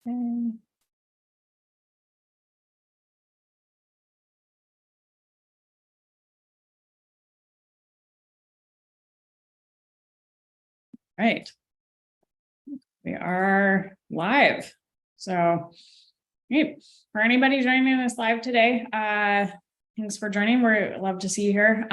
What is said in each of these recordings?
Okay. Right. We are live. So, great. For anybody joining us live today, thanks for joining. We're love to see you here.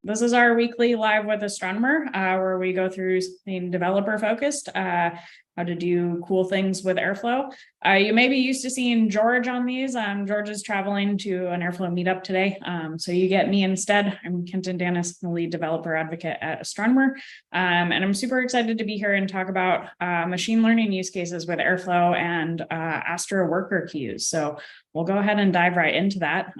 This is our weekly live with Astronomer, where we go through something developer focused, how to do cool things with airflow. You may be used to seeing George on these. George is traveling to an airflow meetup today. So you get me instead. I'm Kenton Danis, the lead developer advocate at Astronomer. And I'm super excited to be here and talk about machine learning use cases with airflow and Astro worker queues. So we'll go ahead and dive right into that.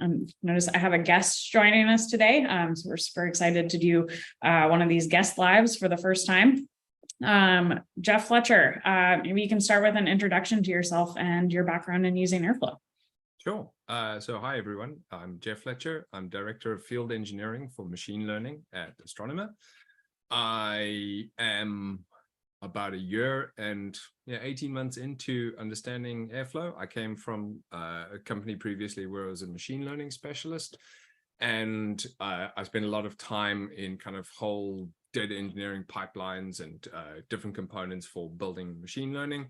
Notice I have a guest joining us today. So we're super excited to do one of these guest lives for the first time. Jeff Fletcher, maybe you can start with an introduction to yourself and your background in using airflow. Sure. So hi, everyone. I'm Jeff Fletcher. I'm Director of Field Engineering for Machine Learning at Astronomer. I am about a year and 18 months into understanding airflow. I came from a company previously where I was a machine learning specialist. And I spent a lot of time in kind of whole data engineering pipelines and different components for building machine learning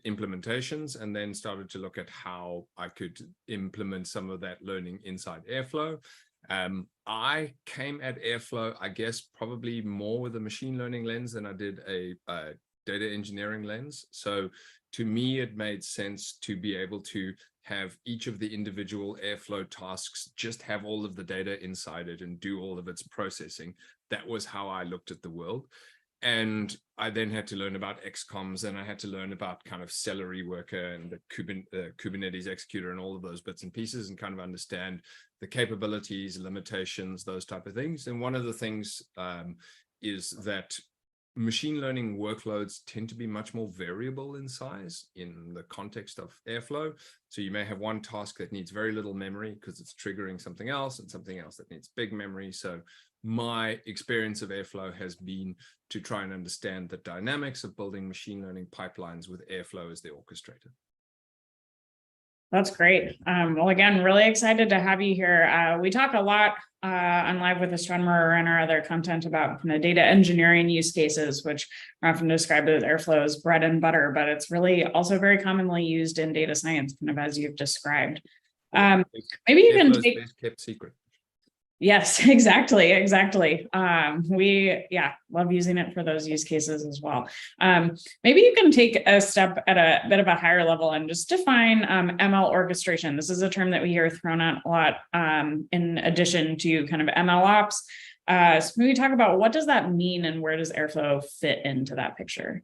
implementations, and then started to look at how I could implement some of that learning inside Airflow. I came at Airflow, I guess, probably more with a machine learning lens than I did a data engineering lens. So to me, it made sense to be able to have each of the individual Airflow tasks just have all of the data inside it and do all of its processing. That was how I looked at the world. And I then had to learn about XComs, and I had to learn about kind of Celery Worker and the Kubernetes executor and all of those bits and pieces, and kind of understand the capabilities, limitations, those type of things. And one of the things is that machine learning workloads tend to be much more variable in size in the context of Airflow. So you may have one task that needs very little memory because it's triggering something else, and something else that needs big memory. So my experience of Airflow has been to try and understand the dynamics of building machine learning pipelines with Airflow as the orchestrator. That's great. Well, again, really excited to have you here. We talk a lot on Live with Astronomer and our other content about kind of data engineering use cases, which are often described as Airflow as bread and butter, but it's really also very commonly used in data science, kind of as you've described. Maybe you can take best kept secret. Yes, exactly. We love using it for those use cases as well. Maybe you can take a step at a bit of a higher level and just define ML orchestration. This is a term that we hear thrown out a lot in addition to kind of ML ops. So maybe talk about what does that mean and where does Airflow fit into that picture?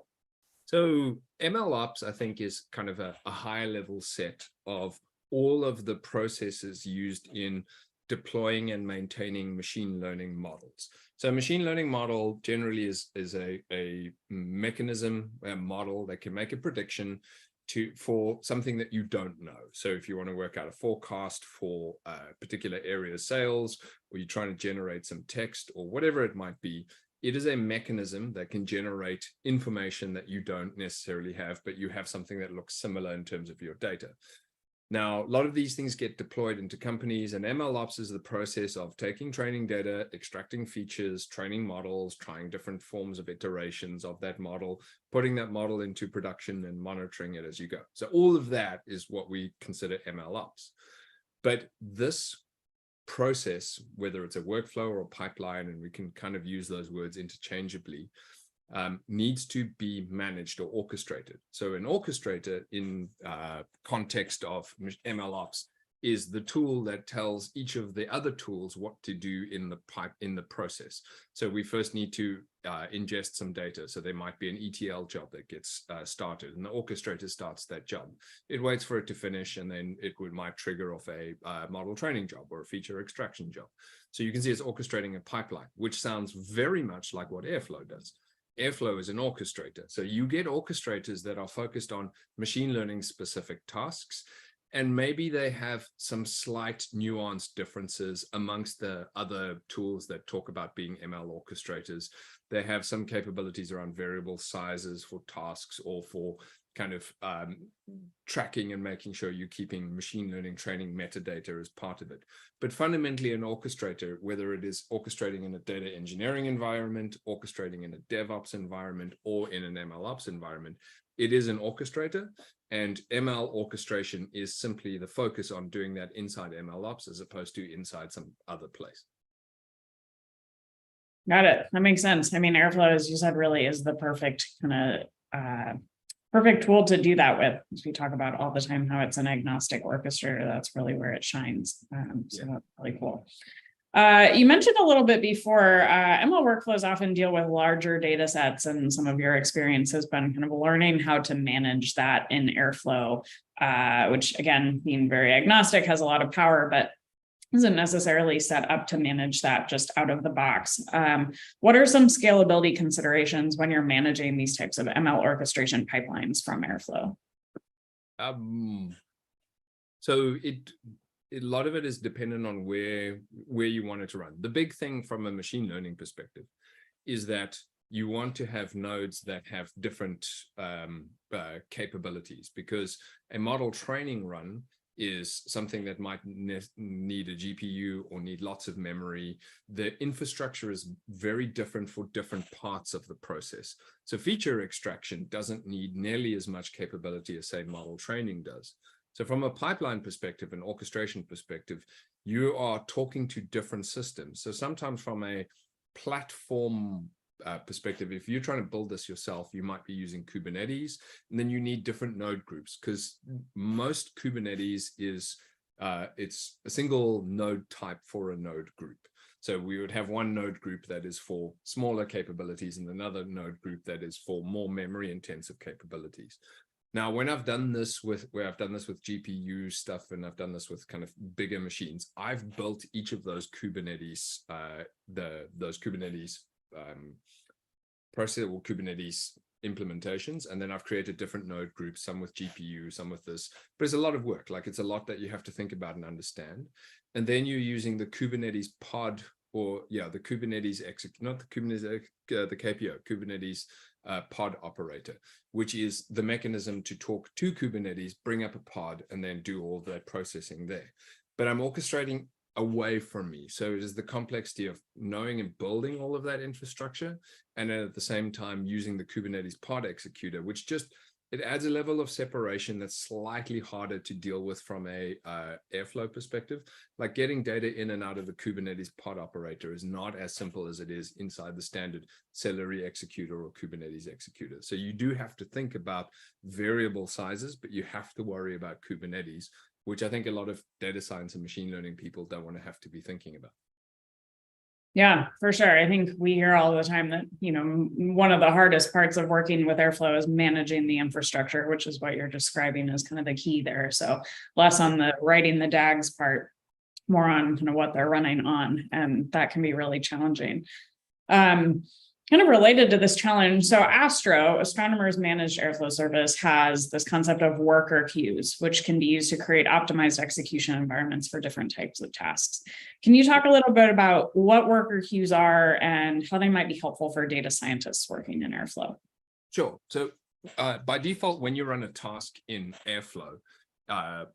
So ML ops, I think, is kind of a high level set of all of the processes used in deploying and maintaining machine learning models. So a machine learning model generally is a mechanism, a model that can make a prediction for something that you don't know. So if you want to work out a forecast for a particular area of sales, or you're trying to generate some text or whatever it might be, it is a mechanism that can generate information that you don't necessarily have, but you have something that looks similar in terms of your data. Now, a lot of these things get deployed into companies, and ML ops is the process of taking training data, extracting features, training models, trying different forms of iterations of that model, putting that model into production and monitoring it as you go. So all of that is what we consider ML ops. But this process, whether it's a workflow or a pipeline, and we can kind of use those words interchangeably, needs to be managed or orchestrated. So an orchestrator in context of ML ops is the tool that tells each of the other tools what to do in the process. So we first need to ingest some data. So there might be an ETL job that gets started, and the orchestrator starts that job. It waits for it to finish, and then it might trigger off a model training job or a feature extraction job. So you can see it's orchestrating a pipeline, which sounds very much like what Airflow does. Airflow is an orchestrator. So you get orchestrators that are focused on machine learning specific tasks, And maybe they have some slight nuanced differences amongst the other tools that talk about being ML orchestrators. They have some capabilities around variable sizes for tasks or for kind of tracking and making sure you're keeping machine learning training metadata as part of it. But fundamentally, an orchestrator, whether it is orchestrating in a data engineering environment, orchestrating in a DevOps environment, or in an MLOps environment, it is an orchestrator. And ML orchestration is simply the focus on doing that inside MLOps as opposed to inside some other place. Got it. That makes sense. I mean, Airflow, as you said, really is the perfect kind of perfect tool to do that with. As we talk about all the time, how it's an agnostic orchestrator. That's really where it shines. So that's really cool. You mentioned a little bit before, ML workflows often deal with larger data sets, and some of your experience has been kind of learning how to manage that in Airflow, which again, being very agnostic, has a lot of power, but isn't necessarily set up to manage that just out of the box. What are some scalability considerations when you're managing these types of ML orchestration pipelines from Airflow? So a lot of it is dependent on where you want it to run. The big thing from a machine learning perspective is that you want to have nodes that have different capabilities, because a model training run is something that might need a GPU or need lots of memory. The infrastructure is very different for different parts of the process. So feature extraction doesn't need nearly as much capability as, say, model training does. So from a pipeline perspective, an orchestration perspective, you are talking to different systems. So sometimes from a platform perspective, if you're trying to build this yourself, you might be using Kubernetes, and then you need different node groups, because most Kubernetes is it's a single node type for a node group. So we would have one node group that is for smaller capabilities and another node group that is for more memory intensive capabilities. Now, when I've done this with GPU stuff, and I've done this with kind of bigger machines, I've built each of those Kubernetes, process or Kubernetes implementations, and then I've created different node groups, some with GPU, some with this. But it's a lot of work. Like, it's a lot that you have to think about and understand. And then you're using the Kubernetes pod, or the Kubernetes not the Kubernetes, the KPO, Kubernetes pod operator, which is the mechanism to talk to Kubernetes, bring up a pod, and then do all that processing there. But I'm orchestrating away from me. So it is the complexity of knowing and building all of that infrastructure, and then at the same time using the Kubernetes pod executor, which just, it adds a level of separation that's slightly harder to deal with from a Airflow perspective. Like, getting data in and out of the Kubernetes pod operator is not as simple as it is inside the standard Celery executor or Kubernetes executor. So you do have to think about variable sizes, but you have to worry about Kubernetes, which I think a lot of data science and machine learning people don't want to have to be thinking about. Yeah, for sure. I think we hear all the time that, one of the hardest parts of working with Airflow is managing the infrastructure, which is what you're describing as kind of the key there. So less on the writing the DAGs part, more on kind of what they're running on. And that can be really challenging. Kind of related to this challenge, so Astronomer's managed Airflow service has this concept of worker queues, which can be used to create optimized execution environments for different types of tasks. Can you talk a little bit about what worker queues are and how they might be helpful for data scientists working in Airflow? Sure. So by default, when you run a task in Airflow,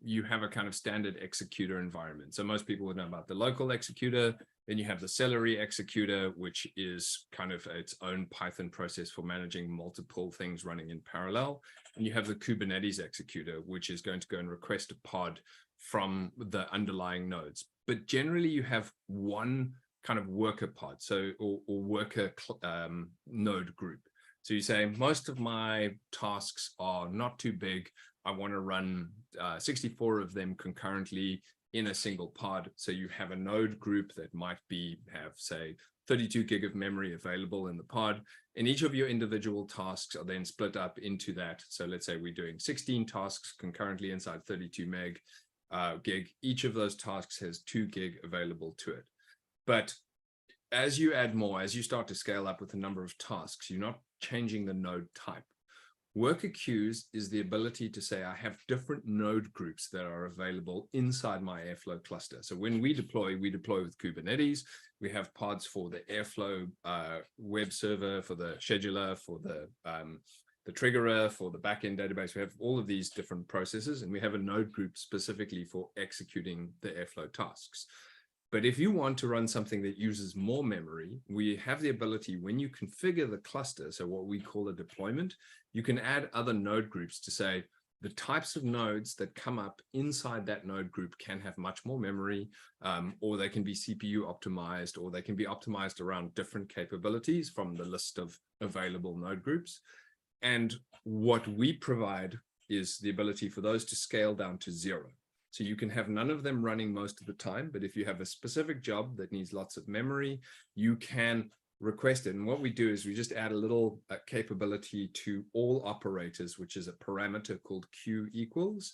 you have a kind of standard executor environment. So most people would know about the local executor. Then you have the Celery executor, which is kind of its own Python process for managing multiple things running in parallel. And you have the Kubernetes executor, which is going to go and request a pod from the underlying nodes. But generally, you have one kind of worker pod, so or worker node group. So you say, most of my tasks are not too big. I want to run 64 of them concurrently in a single pod. So you have a node group that might have, say, 32 gig of memory available in the pod. And each of your individual tasks are then split up into that. So let's say we're doing 16 tasks concurrently inside 32 gig. Each of those tasks has 2 gig available to it. But as you add more, as you start to scale up with the number of tasks, you're not changing the node type. Worker queues is the ability to say, I have different node groups that are available inside my Airflow cluster. So when we deploy with Kubernetes. We have pods for the Airflow web server, for the scheduler, for the triggerer, for the backend database. We have all of these different processes, and we have a node group specifically for executing the Airflow tasks. But if you want to run something that uses more memory, we have the ability, when you configure the cluster, so what we call a deployment, you can add other node groups to say the types of nodes that come up inside that node group can have much more memory, or they can be CPU optimized, or they can be optimized around different capabilities from the list of available node groups. And what we provide is the ability for those to scale down to 0. So you can have none of them running most of the time, but if you have a specific job that needs lots of memory, you can request it. And what we do is we just add a little capability to all operators, which is a parameter called Q equals,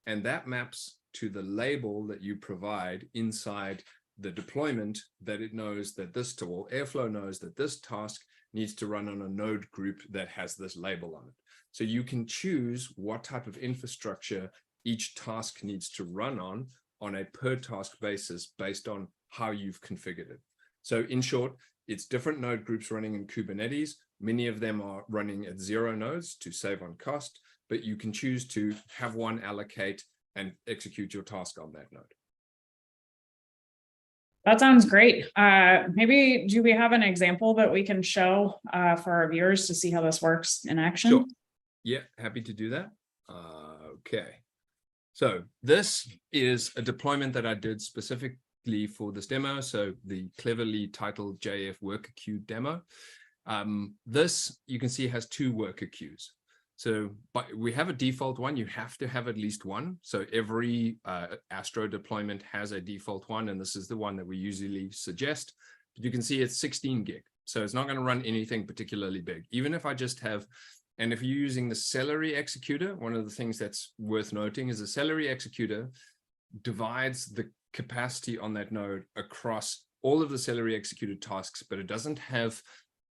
and that maps to the label that you provide inside the deployment, that it knows that this tool, Airflow knows that this task needs to run on a node group that has this label on it. So you can choose what type of infrastructure each task needs to run on a per task basis based on how you've configured it. So in short, it's different node groups running in Kubernetes. Many of them are running at 0 nodes to save on cost, but you can choose to have one allocate and execute your task on that node. That sounds great. Maybe do we have an example that we can show for our viewers to see how this works in action? Sure. Yeah, happy to do that. Okay. So this is a deployment that I did specifically for this demo. So the cleverly titled JF worker queue demo. This, you can see, has 2 worker queues. So but we have a default one. You have to have at least one. So every Astro deployment has a default one, and this is the one that we usually suggest. But you can see it's 16 gig. So it's not going to run anything particularly big. Even if I just have, and if you're using the Celery executor, one of the things that's worth noting is the Celery executor divides the capacity on that node across all of the Celery executed tasks, but it doesn't have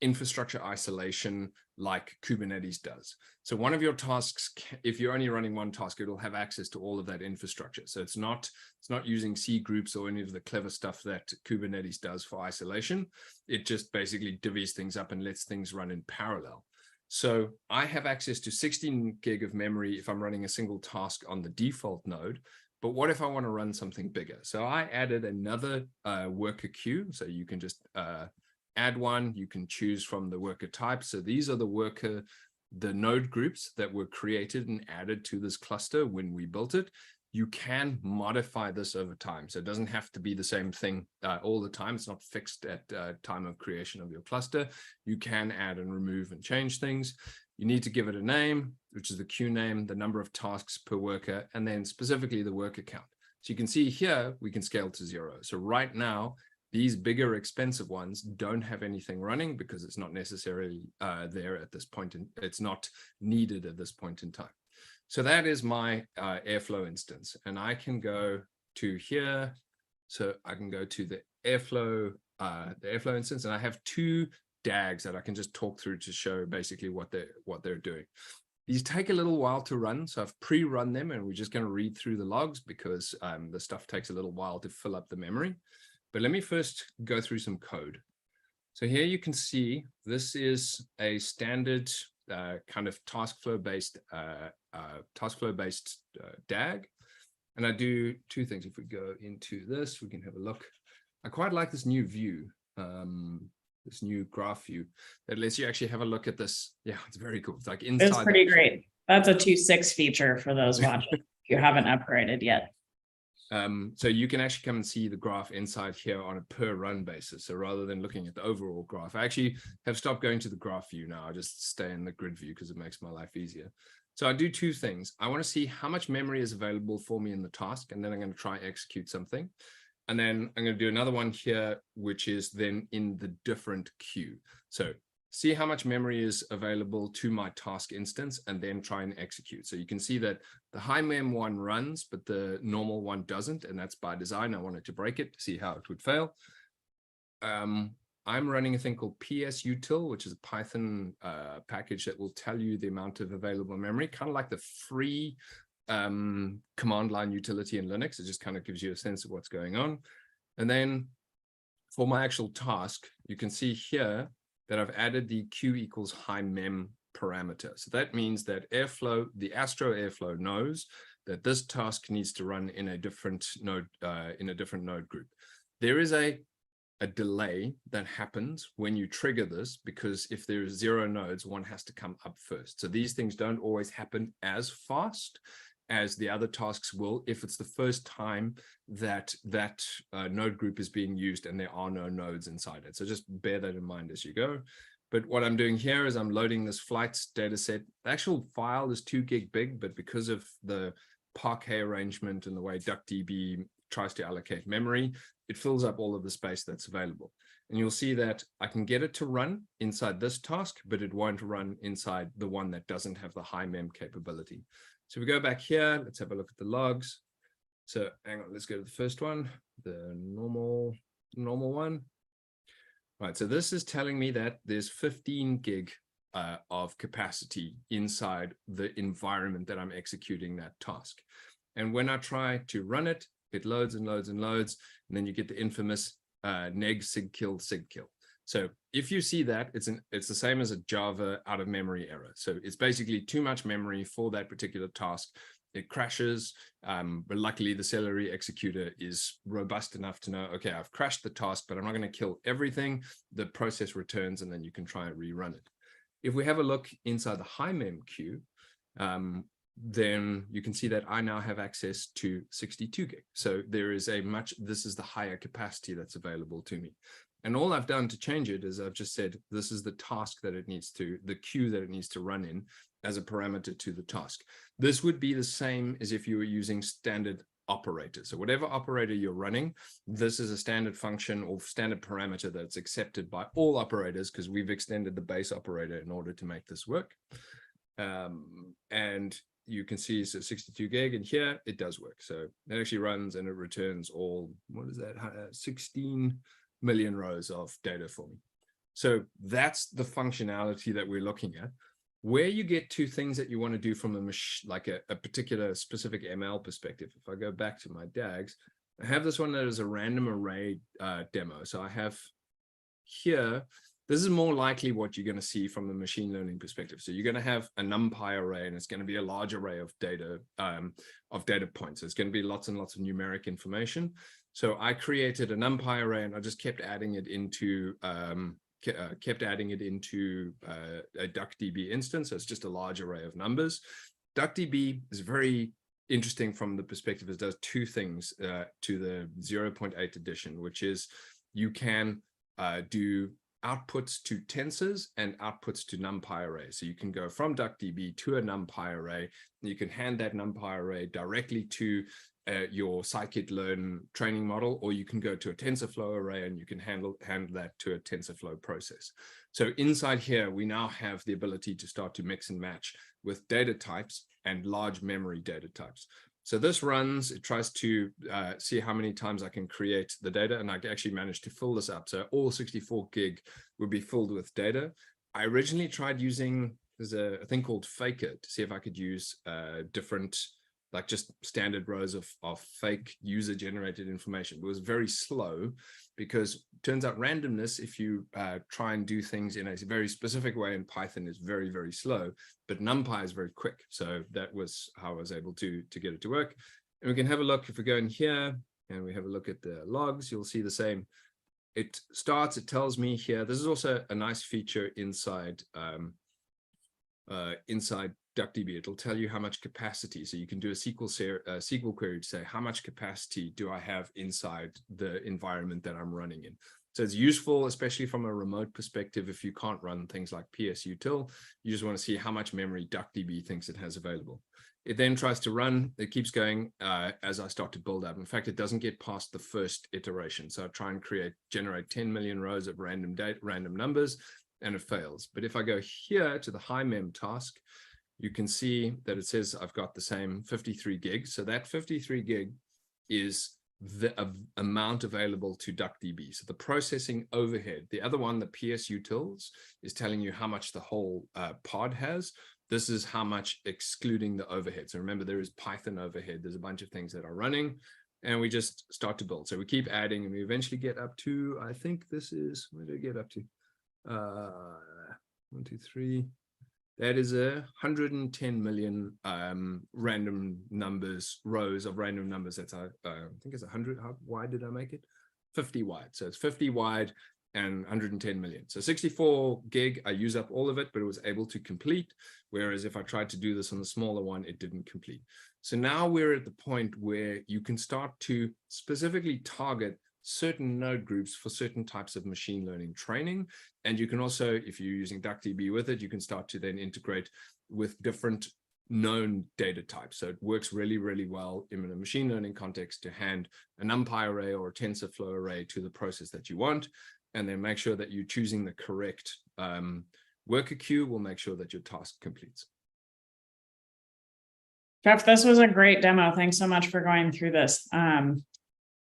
infrastructure isolation like Kubernetes does. So one of your tasks, if you're only running one task, it'll have access to all of that infrastructure. So it's not using C groups or any of the clever stuff that Kubernetes does for isolation. It just basically divvies things up and lets things run in parallel. So I have access to 16 gig of memory if I'm running a single task on the default node. But what if I want to run something bigger? So I added another worker queue. So you can just add one. You can choose from the worker type. So these are the node groups that were created and added to this cluster when we built it. You can modify this over time. So it doesn't have to be the same thing all the time. It's not fixed at time of creation of your cluster. You can add and remove and change things. You need to give it a name, which is the queue name, the number of tasks per worker, and then specifically the worker count. So you can see here, we can scale to 0. So right now, these bigger expensive ones don't have anything running because it's not necessarily there at this point. It's not needed at this point in time. So that is my Airflow instance. And I can go to here. So I can go to the Airflow instance, and I have 2 DAGs that I can just talk through to show basically what they're doing. These take a little while to run, so I've pre-run them, and we're just going to read through the logs because the stuff takes a little while to fill up the memory. But let me first go through some code. So here you can see this is a standard kind of task flow based DAG, and I do 2 things. If we go into this, we can have a look. I quite like this new view. This new graph view that lets you actually have a look at this. Yeah, it's very cool. It's like inside. It's pretty great. That's a 2.6 feature for those watching if you haven't upgraded yet. So you can actually come and see the graph inside here on a per run basis. So rather than looking at the overall graph, I actually have stopped going to the graph view now. I just stay in the grid view because it makes my life easier. So I do 2 things. I want to see how much memory is available for me in the task, and then I'm going to try execute something. And then I'm going to do another one here, which is then in the different queue. So see how much memory is available to my task instance, and then try and execute. So you can see that the high mem one runs, but the normal one doesn't. And that's by design. I wanted to break it to see how it would fail. I'm running a thing called psutil, which is a Python package that will tell you the amount of available memory, kind of like the free command line utility in Linux. It just kind of gives you a sense of what's going on. And then for my actual task, you can see here that I've added the q equals high mem parameter. So that means that Airflow, the Astro Airflow knows that this task needs to run in a different node, group. There is a delay that happens when you trigger this, because if there's 0 nodes, one has to come up first. So these things don't always happen as fast as the other tasks will if it's the first time that node group is being used and there are no nodes inside it. So just bear that in mind as you go. But what I'm doing here is I'm loading this flights data set. The actual file is 2 gig big, but because of the Parquet arrangement and the way DuckDB tries to allocate memory, it fills up all of the space that's available. And you'll see that I can get it to run inside this task, but it won't run inside the one that doesn't have the high mem capability. So we go back here, let's have a look at the logs. So hang on, let's go to the first one, the normal one. Right, so this is telling me that there's 15 gig of capacity inside the environment that I'm executing that task. And when I try to run it, it loads and loads and loads, and then you get the infamous neg sig kill sig kill. So if you see that, it's the same as a Java out of memory error. So it's basically too much memory for that particular task. It crashes, but luckily the Celery executor is robust enough to know, okay, I've crashed the task, but I'm not going to kill everything. The process returns, and then you can try and rerun it. If we have a look inside the high mem queue, then you can see that I now have access to 62 gig. So there is this is the higher capacity that's available to me. And all I've done to change it is I've just said, this is the task that it needs to, the queue that it needs to run in as a parameter to the task. This would be the same as if you were using standard operators. So whatever operator you're running, this is a standard function or standard parameter that's accepted by all operators, because we've extended the base operator in order to make this work. And you can see, so 62 gig, and here it does work. So it actually runs and it returns all, what is that, 16 million rows of data for me. So that's the functionality that we're looking at. Where you get to things that you want to do from a particular specific ML perspective. If I go back to my DAGs, I have this one that is a random array demo. So I have here, this is more likely what you're going to see from the machine learning perspective. So you're going to have a NumPy array, and it's going to be a large array of data points. So it's going to be lots and lots of numeric information. So I created a NumPy array, and I just kept adding it into a DuckDB instance. So it's just a large array of numbers. DuckDB is very interesting from the perspective it does 2 things to the 0.8 edition, which is you can do outputs to tensors and outputs to NumPy arrays. So you can go from DuckDB to a NumPy array, and you can hand that NumPy array directly to your scikit-learn training model, or you can go to a TensorFlow array and you can hand that to a TensorFlow process. So inside here, we now have the ability to start to mix and match with data types and large memory data types. So this runs, it tries to see how many times I can create the data, and I actually managed to fill this up. So all 64 gig would be filled with data. I originally tried using, there's a thing called Faker to see if I could use different, like just standard rows of fake user-generated information. It was very slow, because it turns out randomness, if you try and do things in a very specific way in Python, is very, very slow, but NumPy is very quick. So that was how I was able to get it to work. And we can have a look, if we go in here and we have a look at the logs, you'll see the same. It starts, it tells me here, this is also a nice feature inside DuckDB. It'll tell you how much capacity. So you can do a SQL query to say, how much capacity do I have inside the environment that I'm running in? So it's useful, especially from a remote perspective. If you can't run things like psutil, you just want to see how much memory DuckDB thinks it has available. It then tries to run. It keeps going as I start to build up. In fact, it doesn't get past the first iteration. So I try and generate 10 million rows of random numbers, and it fails. But if I go here to the high mem task, you can see that it says I've got the same 53 gig. So that 53 gig is the amount available to DuckDB. So the processing overhead. The other one, the PSUtils, is telling you how much the whole pod has. This is how much excluding the overhead. So remember, there is Python overhead. There's a bunch of things that are running, and we just start to build. So we keep adding, and we eventually get up to, I think this is, where do we get up to? 1, 2, 3. That is 110 million random numbers, rows of random numbers. That's I think it's 100. How wide did I make it? 50 wide. So it's 50 wide and 110 million. So 64 gig, I use up all of it, but it was able to complete. Whereas if I tried to do this on the smaller one, it didn't complete. So now we're at the point where you can start to specifically target certain node groups for certain types of machine learning training. And you can also, if you're using DuckDB with it, you can start to then integrate with different known data types. So it works really, really well in a machine learning context to hand a NumPy array or a TensorFlow array to the process that you want, and then make sure that you're choosing the correct worker queue will make sure that your task completes. Jeff, this was a great demo. Thanks so much for going through this.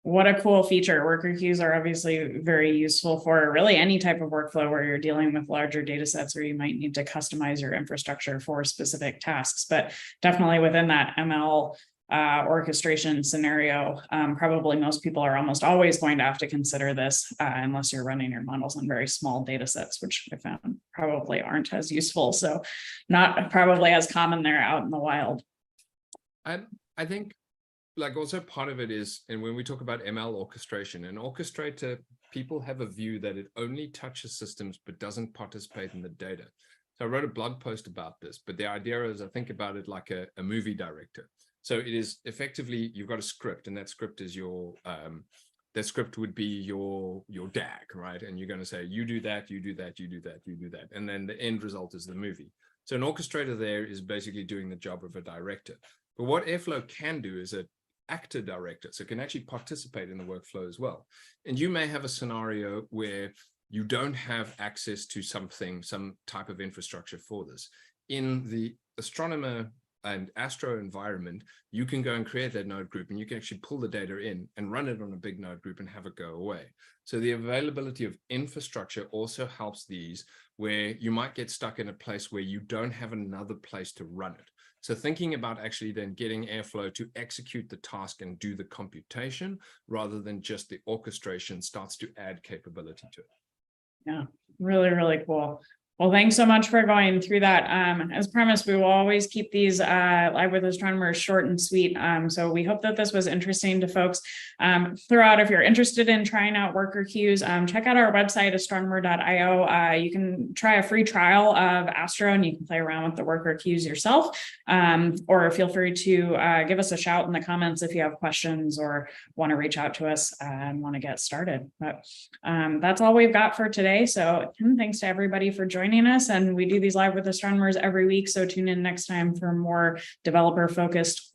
What a cool feature. Worker queues are obviously very useful for really any type of workflow where you're dealing with larger data sets or you might need to customize your infrastructure for specific tasks. But definitely within that ML orchestration scenario, probably most people are almost always going to have to consider this unless you're running your models on very small data sets, which I found probably aren't as useful. So not probably as common there out in the wild. I think like also part of it is, and when we talk about ML orchestration, an orchestrator, people have a view that it only touches systems but doesn't participate in the data. So I wrote a blog post about this, but the idea is I think about it like a movie director. So it is effectively, you've got a script, and that script is your, that script would be your DAG, right? And you're going to say, you do that, you do that, you do that, you do that. And then the end result is the movie. So an orchestrator there is basically doing the job of a director. But what Airflow can do is an actor director, so it can actually participate in the workflow as well. And you may have a scenario where you don't have access to something, some type of infrastructure for this. In the Astronomer and Astro environment, you can go and create that node group, and you can actually pull the data in and run it on a big node group and have it go away. So the availability of infrastructure also helps these, where you might get stuck in a place where you don't have another place to run it. So thinking about actually then getting Airflow to execute the task and do the computation rather than just the orchestration starts to add capability to it. Yeah, really, really cool. Well, thanks so much for going through that. As promised, we will always keep these Live with Astronomers short and sweet. So we hope that this was interesting to folks. Throughout, if you're interested in trying out worker queues, check out our website, astronomer.io. You can try a free trial of Astro and you can play around with the worker queues yourself. Or feel free to give us a shout in the comments if you have questions or want to reach out to us and want to get started. But that's all we've got for today. So thanks to everybody for joining us, and we do these Live with Astronomers every week, so tune in next time for more developer focused